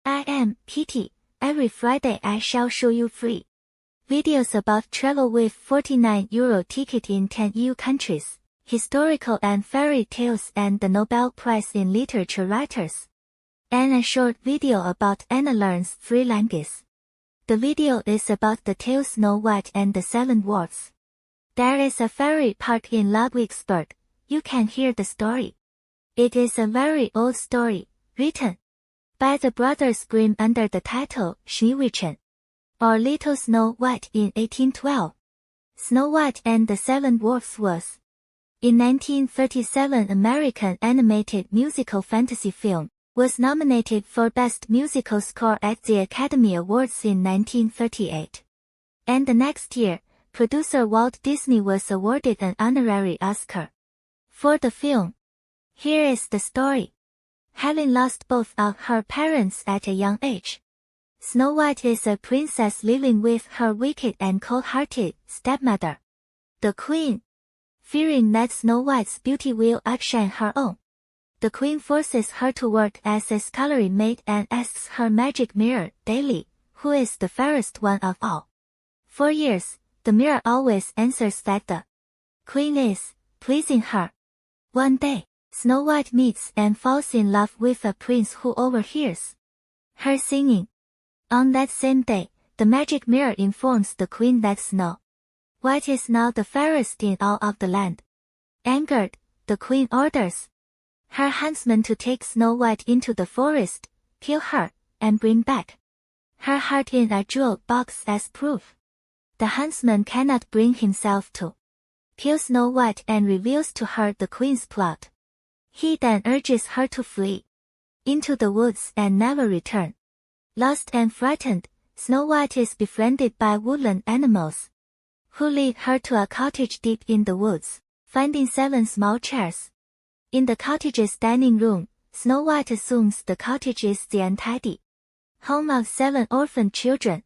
I am Kitty. Every Friday I shall show you free videos about travel with €49 ticket in 10 EU countries, historical and fairy tales and the Nobel Prize in Literature writers. And a short video about Anna learns 3 languages. The video is about the tale Snow White and the 7 Dwarfs. There is a fairy park in Ludwigsburg. You can hear the story. It is a very old story, written by the brothers Grimm under the title Schneewittchen, or Little Snow White in 1812. Snow White and the 7 Dwarfs was, in 1937, American animated musical fantasy film, was nominated for Best Musical Score at the Academy Awards in 1938. And the next year, producer Walt Disney was awarded an honorary Oscar for the film. Here is the story. Having lost both of her parents at a young age, Snow White is a princess living with her wicked and cold-hearted stepmother, the Queen. Fearing that Snow White's beauty will outshine her own, the Queen forces her to work as a scullery maid and asks her magic mirror daily, who is the fairest one of all. For years, the mirror always answers that the Queen is pleasing her. One day, Snow White meets and falls in love with a prince who overhears her singing. On that same day, the magic mirror informs the Queen that Snow White is now the fairest in all of the land. Angered, the Queen orders her huntsman to take Snow White into the forest, kill her, and bring back her heart in a jewel box as proof. The huntsman cannot bring himself to kill Snow White and reveals to her the Queen's plot. He then urges her to flee into the woods and never return. Lost and frightened, Snow White is befriended by woodland animals, who lead her to a cottage deep in the woods, finding 7 small chairs. In the cottage's dining room, Snow White assumes the cottage is the untidy home of 7 orphaned children.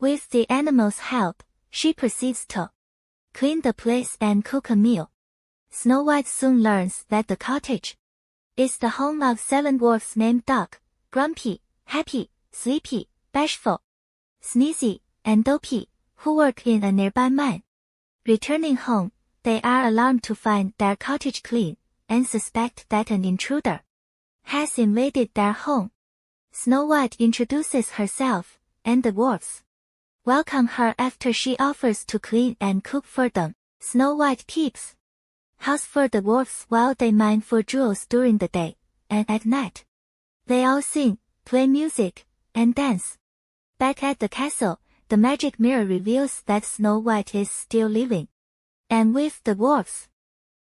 With the animals' help, she proceeds to clean the place and cook a meal. Snow White soon learns that the cottage is the home of 7 dwarfs named Dog, Grumpy, Happy, Sleepy, Bashful, Sneezy, and Dopey, who work in a nearby mine. Returning home, they are alarmed to find their cottage clean, and suspect that an intruder has invaded their home. Snow White introduces herself, and the dwarfs welcome her after she offers to clean and cook for them. Snow White keeps house for the dwarfs while they mine for jewels during the day, and at night they all sing, play music, and dance. Back at the castle, the magic mirror reveals that Snow White is still living, and with the dwarfs.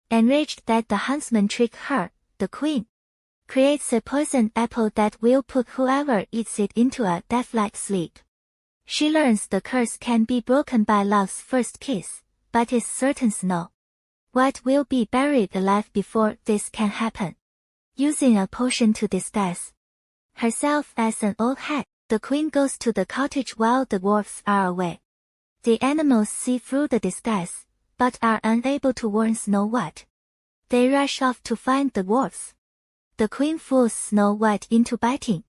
Enraged that the huntsman tricked her, the Queen creates a poisoned apple that will put whoever eats it into a death-like sleep. She learns the curse can be broken by love's first kiss, but is certain Snow White will be buried alive before this can happen. Using a potion to disguise herself as an old hag, the Queen goes to the cottage while the dwarfs are away. The animals see through the disguise, but are unable to warn Snow White. They rush off to find the dwarfs. The Queen fools Snow White into biting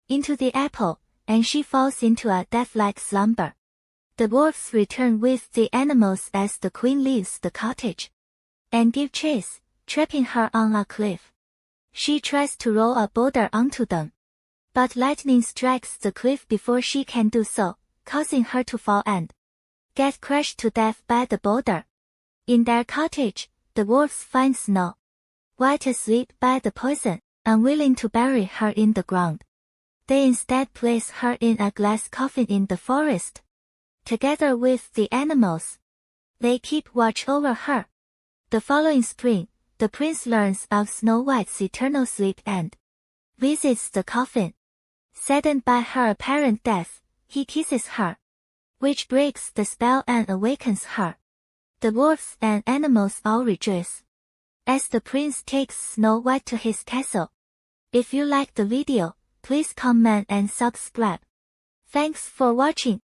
into the apple, and she falls into a death-like slumber. The dwarfs return with the animals as the Queen leaves the cottage and give chase, trapping her on a cliff. She tries to roll a boulder onto them, but lightning strikes the cliff before she can do so, causing her to fall and get crushed to death by the boulder. In their cottage, the dwarfs find Snow White asleep by the poison, unwilling to bury her in the ground. They instead place her in a glass coffin in the forest. Together with the animals, they keep watch over her. The following spring, the prince learns of Snow White's eternal sleep and visits the coffin. Saddened by her apparent death, he kisses her, which breaks the spell and awakens her. The dwarfs and animals all rejoice as the prince takes Snow White to his castle. If you like the video, please comment and subscribe. Thanks for watching.